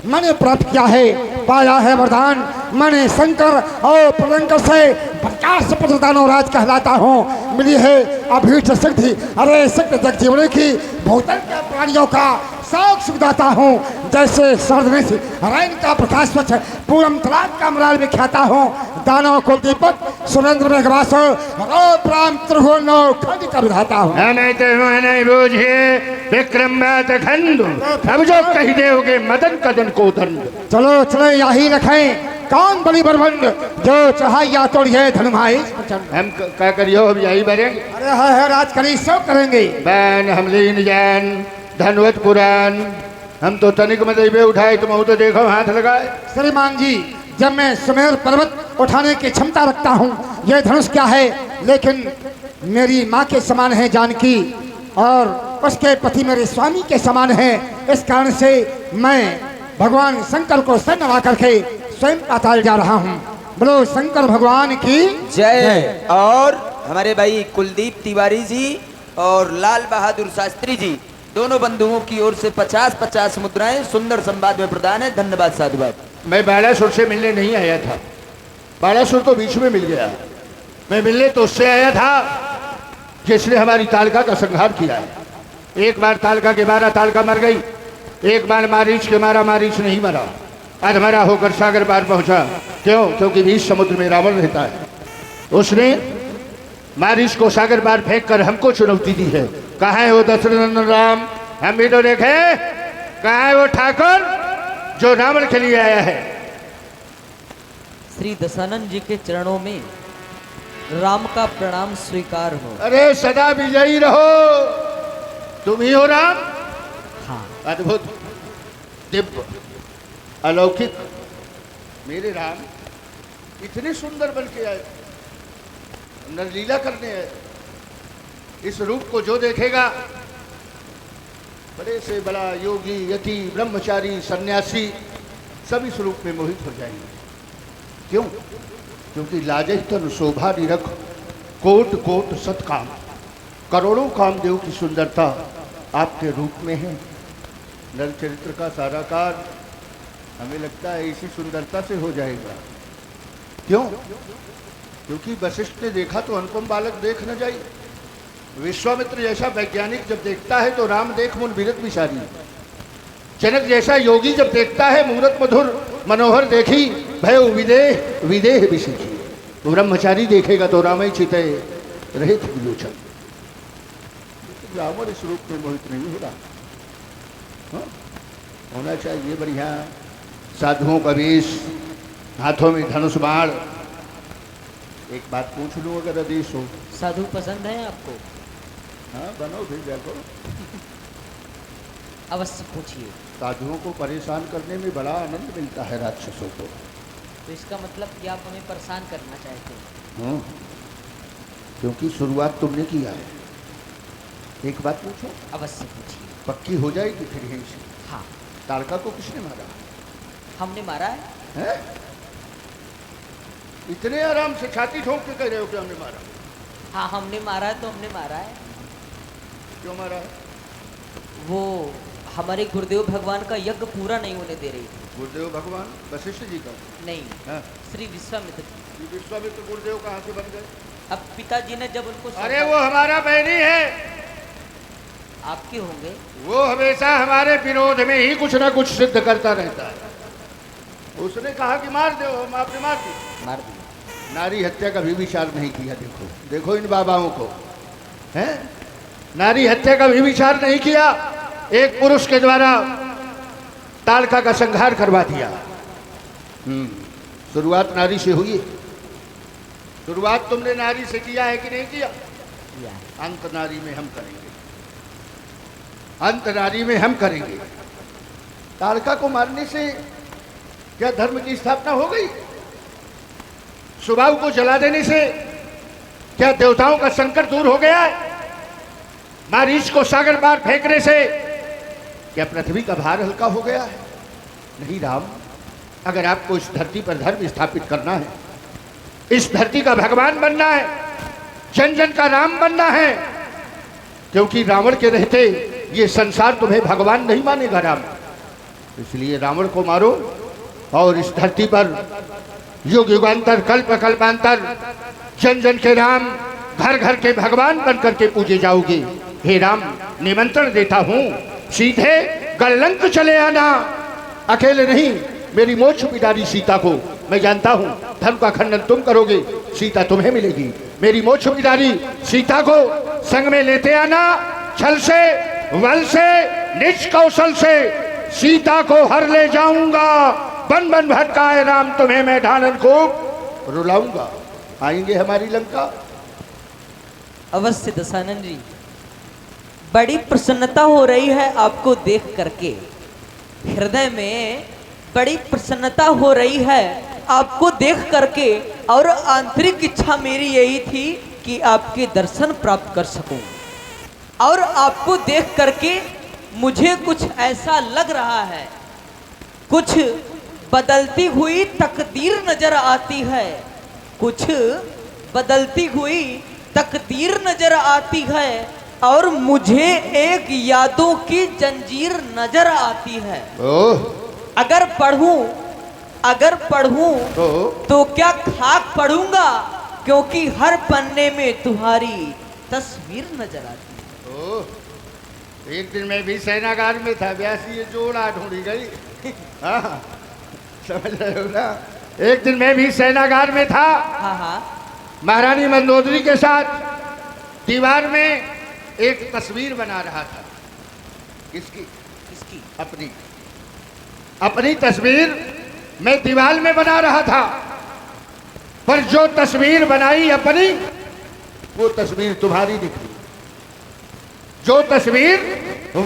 मैंने प्राप्त किया है, पाया है वरदान मैंने शंकर और प्रलंकर से 50 प्रदानों राज कहलाता हूँ। मिली है अभीष्ट सिद्धि, अरे सिद्ध जगजीवनी की भूतल के प्राणियों का शौक सुखदाता हूँ। जैसे सर्दने से रैन का प्रकाश स्वच्छ पूरम तलाक का मलाल विख्याता हूँ। दानव कुल दीपक सुरेंद्र मेघवास राम त्रिभुवन खंड का विधाता हूँ।
नहीं बूझिए विक्रम खंड, अब जो कही देओगे मदन कदन को दंड।
चलो चलो यही रखें कौन बड़ी बरबंड जो चढ़ाइया तोड़िए धनुमाई।
हम क्या करियो हम यही बनेंगे।
अरे है राज करी सब करेंगे।
बैन हमलीन जैन धनवत पुराण हम तो तनिक मदेबे उठाए तुम तो देखो हाथ लगाए।
श्रीमान जी जब मैं सुमेर पर्वत उठाने की क्षमता रखता हूँ, यह धनुष क्या है लेकिन मेरी माँ के समान है जानकी और उसके पति मेरे स्वामी के समान है। इस कारण से मैं भगवान शंकर को सर नवा करके स्वयं पाताल जा रहा हूँ। बोलो शंकर भगवान की
जय। और हमारे भाई कुलदीप तिवारी जी और लाल बहादुर शास्त्री जी दोनों बंधुओं की ओर से 50-50 मुद्राएं सुंदर संवाद में प्रदान है। धन्यवाद साधुवाद।
मैं बालासुर से मिलने नहीं आया था, बालासुर तो बीच में मिल गया। मैं मिलने तो उससे आया था जिसने हमारी तालिका का संहार किया है। एक बार तालिका के मारा तालिका मर गई, एक बार मारीच के मारा मारीच नहीं मरा, अधमरा होकर सागर पार पहुंचा। क्यों? क्योंकि बीच समुद्र में रावण रहता है। उसने मारीच को सागर पार फेंक कर हमको चुनौती दी है। कहाँ है वो दशरथ राम? हम भी तो देखे। कहाँ है वो ठाकुर जो रावण के लिए आया है?
श्री दशानंद जी के चरणों में राम का प्रणाम स्वीकार हो।
अरे सदा विजयी रहो, तुम ही हो राम।
हाँ।
अद्भुत दिव्य अलौकिक मेरे राम इतने सुंदर बन के आए, नरलीला करने आए। इस रूप को जो देखेगा बड़े से बड़ा योगी यति ब्रह्मचारी सन्यासी सब इस रूप में मोहित हो जाएंगे। क्यों? क्योंकि लाजे तन शोभा निरख कोट कोट सतकाम, करोड़ों कामदेव की सुंदरता आपके रूप में है। नर चरित्र का सारा कार हमें लगता है इसी सुंदरता से हो जाएगा। क्यों? क्योंकि वशिष्ठ ने देखा तो अनुपम बालक देख न जाए। विश्वामित्र जैसा वैज्ञानिक जब देखता है तो राम देख मुन विरत विचारी। जनक जैसा योगी जब देखता है मूरत मधुर मनोहर देखी भय विदेह विदेह विशिखी। तो ब्रह्मचारी देखेगा तो रामय चितय रहित विलोचन। रावण इस रूप में मोहित नहीं हो रहा। हाँ? होना चाहिए बढ़िया साधुओं का वेश, हाथों में धनुष बाण। एक बात पूछ लूं अगर आदेश हो?
साधु पसंद है आपको?
हाँ बनो फिर देखो।
अवश्य पूछिए।
साधुओं को परेशान करने में बड़ा आनंद मिलता है राक्षसों को।
तो इसका मतलब कि आप हमें परेशान करना चाहते हैं?
हाँ, क्योंकि शुरुआत तुमने किया है। एक बात पूछो?
अवश्य पूछिए।
पक्की हो जाएगी फिर यहीं से।
हाँ
ताड़का को किसने मारा
हमने मारा है।
है? इतने आराम से छाती ठोक के कह रहे हो कि हमने मारा?
हाँ हमने मारा है, तो हमने मारा है।
क्यों मारा है?
वो हमारे गुरुदेव भगवान का यज्ञ पूरा नहीं होने दे रही थी।
गुरुदेव भगवान वशिष्ठ जी का?
नहीं,
हाँ?
श्री विश्वामित्र।
ये विश्वामित्र गुरुदेव कहाँ से बन गए?
अब पिताजी ने जब उनको
अरे वो हमारा बहनी है,
आपके होंगे।
वो हमेशा हमारे विरोध में ही कुछ ना कुछ सिद्ध करता रहता है। उसने कहा कि मार दो, हम आपने मार दी।
मार दिया।
नारी हत्या का भी विचार नहीं किया। देखो देखो इन बाबाओं को, हैं? नारी हत्या का भी विचार नहीं किया, एक पुरुष के द्वारा ताड़का का संहार करवा दिया। शुरुआत नारी से हुई है। शुरुआत तुमने नारी से किया है कि नहीं किया?
किया है।
अंत नारी में हम करेंगे, अंत नारी में हम करेंगे। ताड़का को मारने से क्या धर्म की स्थापना हो गई? सुबाहु को जला देने से क्या देवताओं का संकट दूर हो गया है? मारीच को सागर पार फेंकने से क्या पृथ्वी का भार हल्का हो गया है? नहीं राम, अगर आपको इस धरती पर धर्म स्थापित करना है, इस धरती का भगवान बनना है, जन जन का राम बनना है, क्योंकि रावण के रहते ये संसार तुम्हें भगवान नहीं मानेगा राम। इसलिए रावण को मारो और इस धरती पर युग युगांतर कल्प कल्पांतर जन जन के राम, घर घर के भगवान बन करके पूजे जाओगे। हे राम, निमंत्रण देता हूँ, सीधे गललंक चले आना, अकेले नहीं। मेरी मोक्ष पिटारी सीता को मैं जानता हूँ, धर्म का खंडन तुम करोगे, सीता तुम्हें मिलेगी। मेरी मोक्ष पिटारी सीता को संग में लेते आना, छल से बल से निज कौशल से सीता को हर ले जाऊंगा। बन बन भटकाए राम तुम्हें मैं ढालन को रुलाऊंगा। आएंगे हमारी लंका?
अवश्य दशानन जी, बड़ी प्रसन्नता हो रही है आपको देख करके। हृदय में बड़ी प्रसन्नता हो रही है आपको देख करके, और आंतरिक इच्छा मेरी यही थी कि आपके दर्शन प्राप्त कर सकूं। और आपको देख करके मुझे कुछ ऐसा लग रहा है, कुछ बदलती हुई तकदीर नजर आती है, कुछ बदलती हुई तकदीर नजर आती है, और मुझे एक यादों की जंजीर नजर आती है। अगर पढ़ूं तो क्या खाक पढ़ूंगा, क्योंकि हर पन्ने में तुम्हारी तस्वीर नजर आती है।
एक दिन मैं भी सेनागार में था, व्यासी ये जोड़ा ढूंढी गई। हाँ, समझ रहे हो ना? एक दिन मैं भी सेनागार में था,
हाँ हाँ,
महारानी मंदोदरी के साथ दीवार में एक तस्वीर बना रहा था। किसकी?
किसकी?
अपनी। अपनी तस्वीर मैं दीवार में बना रहा था, पर जो तस्वीर बनाई अपनी, वो तस्वीर तुम्हारी निकली। जो तस्वीर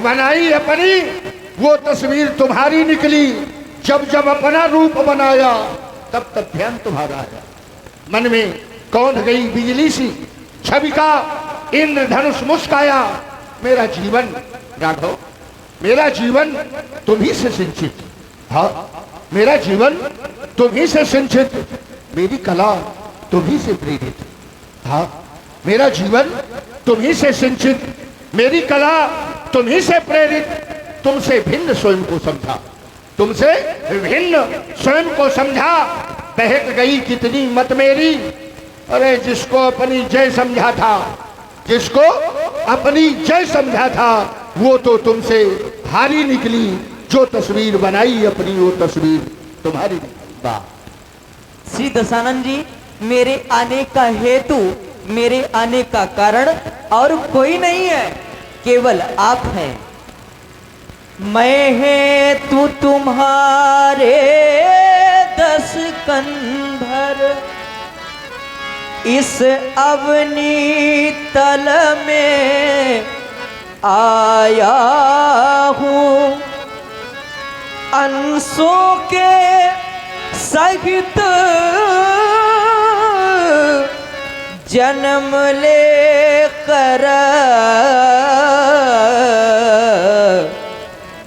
बनाई अपनी, वो तस्वीर तुम्हारी निकली। जब जब अपना रूप बनाया, तब तब ध्यान तुम्हारा आया। मन में कौंध गई बिजली सी छवि का इंद्रधनुष मुस्काया। मेरा जीवन राघव, मेरा जीवन तुम्ही से सिंचित। हाँ, मेरा जीवन तुम्ही से सिंचित, मेरी कला तुम्ही से प्रेरित। हाँ, मेरा जीवन तुम्ही से सिंचित, मेरी कला तुम्ही से प्रेरित। तुमसे भिन्न स्वयं को समझा, तुमसे भिन्न स्वयं को समझा। बहक गई कितनी मत मेरी, अरे जिसको अपनी जय समझा था, जिसको अपनी जय समझा था, वो तो तुमसे हारी निकली। जो तस्वीर बनाई अपनी, वो तस्वीर तुम्हारी निकली। वाह!
श्री दशानन जी, मेरे आने का हेतु, मेरे आने का कारण और कोई नहीं है, केवल आप हैं। मैं है तू तुम्हारे 10 कंधर, इस अवनी तल में आया हूँ। अंशों के सहित जन्म लेकर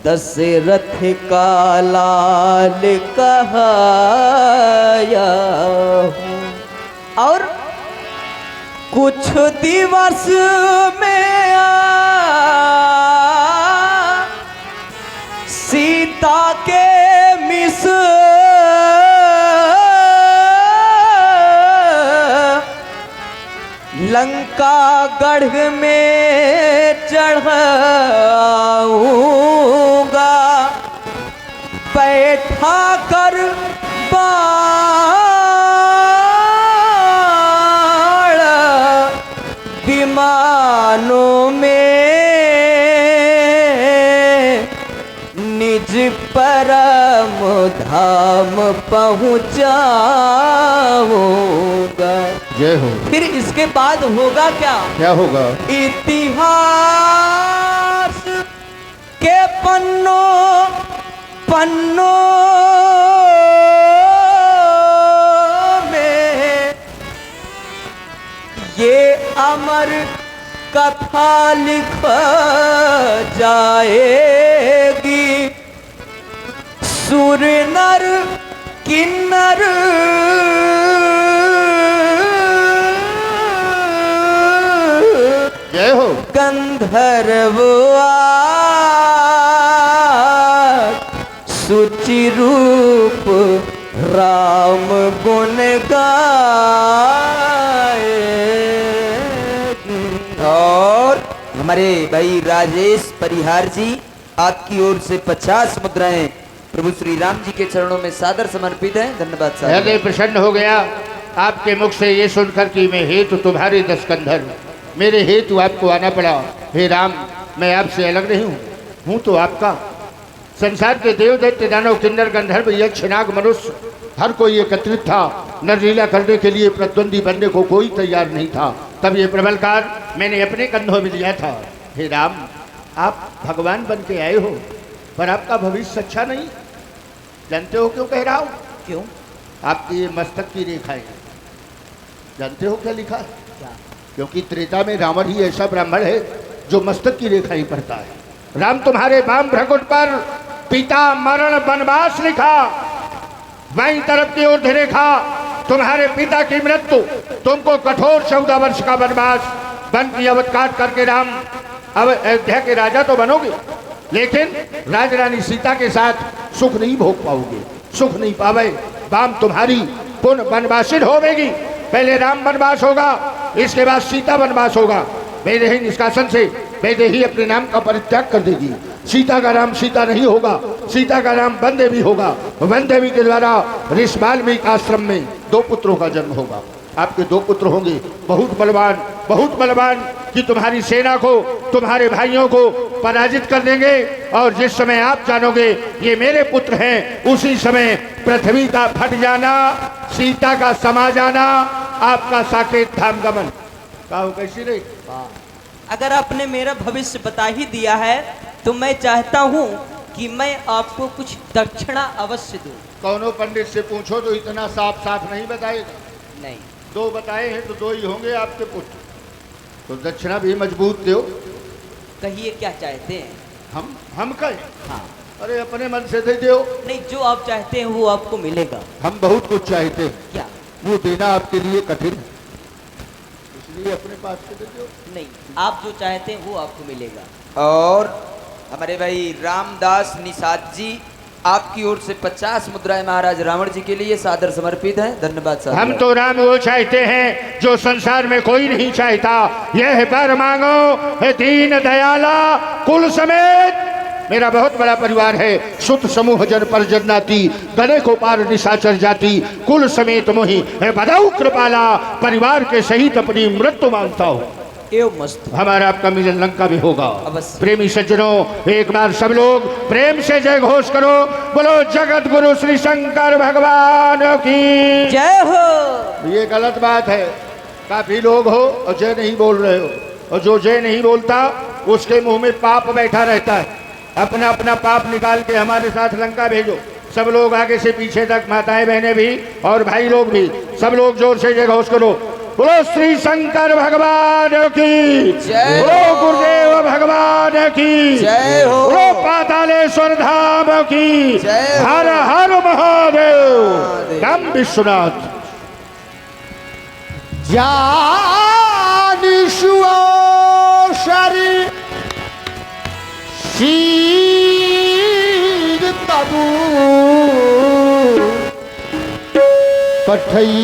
दशरथ का लाल कहाया हूँ। और कुछ दिवस में सीता के मिस लंका गढ़ में चढ़ाऊंगा, बैठा कर बाण विमानों में निज परम धाम पहुंचाऊंगा।
जय हो।
फिर इसके बाद होगा क्या?
क्या होगा?
इतिहास के पन्नों पन्नों में ये अमर कथा लिख जाएगी। सुर नर किन्नर
जय हो।
गंधर्व सुचि रूप राम गुण गाए।
और हमारे भाई राजेश परिहार जी आपकी ओर से 50 मुद्राएं प्रभु श्री राम जी के चरणों में सादर समर्पित है। धन्यवाद साहब।
हृदय प्रसन्न हो गया आपके मुख से ये सुनकर कि मैं हेतु तुम्हारे दशकंधर, मेरे हेतु आपको आना पड़ा। हे राम, मैं आपसे अलग नहीं हूँ तो आपका। संसार के देव दैत्य दानव किन्नर गंधर्व यक्ष नाग मनुष्य हर कोई एकत्रित था। नरलीला करने के लिए प्रतिद्वंदी बनने को कोई तैयार नहीं था। तब ये प्रबलकार मैंने अपने कंधों में लिया था। हे राम, आप भगवान बन के आए हो पर आपका भविष्य अच्छा नहीं। जानते हो क्यों कह रहा हूँ?
क्यों?
आपकी ये मस्तक की रेखाएं जानते हो क्या लिखा है?
क्या?
क्योंकि त्रेता में रावण ही ऐसा ब्राह्मण है जो मस्तक की रेखाएं पढ़ता है। राम, तुम्हारे वाम भ्रकुट पर पिता मरण वनवास लिखा, बाईं तरफ की ओर रेखा तुम्हारे पिता की मृत्यु, तुमको कठोर 14 वर्ष का वनवास, वन की अवध काट करके राम अब अयोध्या के राजा तो बनोगे, लेकिन राजरानी सीता के साथ सुख नहीं भोग पाओगे, सुख नहीं पावे। वाम तुम्हारी पुनः वनवासिन होवेगी। पहले राम वनवास होगा, इसके बाद सीता वनवास होगा। वैदेही निष्कासन से वैदेही अपने नाम का परित्याग कर देगी। सीता का नाम सीता नहीं होगा, सीता का नाम वन देवी होगा। वन देवी के द्वारा ऋषि वाल्मीकि आश्रम में 2 पुत्रों का जन्म होगा। आपके 2 पुत्र होंगे, बहुत बलवान कि तुम्हारी सेना को, तुम्हारे भाइयों को पराजित कर देंगे। और जिस समय आप जानोगे ये मेरे पुत्र हैं, उसी समय पृथ्वी का फट जाना, सीता का समा जाना, आपका साकेत धाम गमन। कहो कैसी रही?
अगर आपने मेरा भविष्य बता ही दिया है तो मैं चाहता हूँ कि मैं आपको कुछ दक्षिणा अवश्य दूं।
कौनो पंडित से पूछो तो इतना साफ साफ नहीं बताएगा।
नहीं,
2 बताए हैं तो 2 ही होंगे आपके पुत्र, तो दक्षिणा भी मजबूत दो।
कहिए क्या चाहते हैं?
हम कहें?
हाँ।
अरे अपने मन से दे दो।
नहीं, जो आप चाहते हैं वो आपको मिलेगा।
हम बहुत कुछ चाहते हैं,
क्या?
वो देना आपके लिए कठिन है, इसलिए अपने पास से दे दो।
नहीं, आप जो चाहते हैं वो आपको मिलेगा।
और हमारे भाई रामदास निषाद जी आपकी ओर से 50 मुद्राएं महाराज रावण जी के लिए सादर समर्पित है। धन्यवाद साहब।
हम तो राम वो चाहते हैं जो संसार में कोई नहीं चाहता। यह वर मांगो है दीन दयाला कुल समेत। मेरा बहुत बड़ा परिवार है, सुत समूह जन पर जन्नाती, गले को पार निशाचर जाति, कुल समेत मोही है बदाऊ कृपाला, परिवार के सहित अपनी मृत्यु मांगता हूँ।
एवं मस्त।
हमारा आपका मिलन लंका भी होगा।
अवश्य।
प्रेमी सज्जनों, एक बार सब लोग प्रेम से जय घोष करो। बोलो जगत गुरु श्री शंकर भगवान की
जय हो।
ये गलत बात है, काफी लोग हो और जय नहीं बोल रहे हो, और जो जय नहीं बोलता उसके मुंह में पाप बैठा रहता है। अपना अपना पाप निकाल के हमारे साथ लंका भेजो। सब लोग आगे से पीछे तक, माताएं बहनें भी और भाई लोग भी, सब लोग जोर से जय घोष करो। बोलो श्री शंकर भगवान की
जय
बोलो
हो।
गुरुदेव भगवान की
जय हो।
बोलो पातालेश्वर धाम की
जय हो।
हर हर महादेव नम विश्वनाथ ज्ञानेश्वरी शीर तबू पठई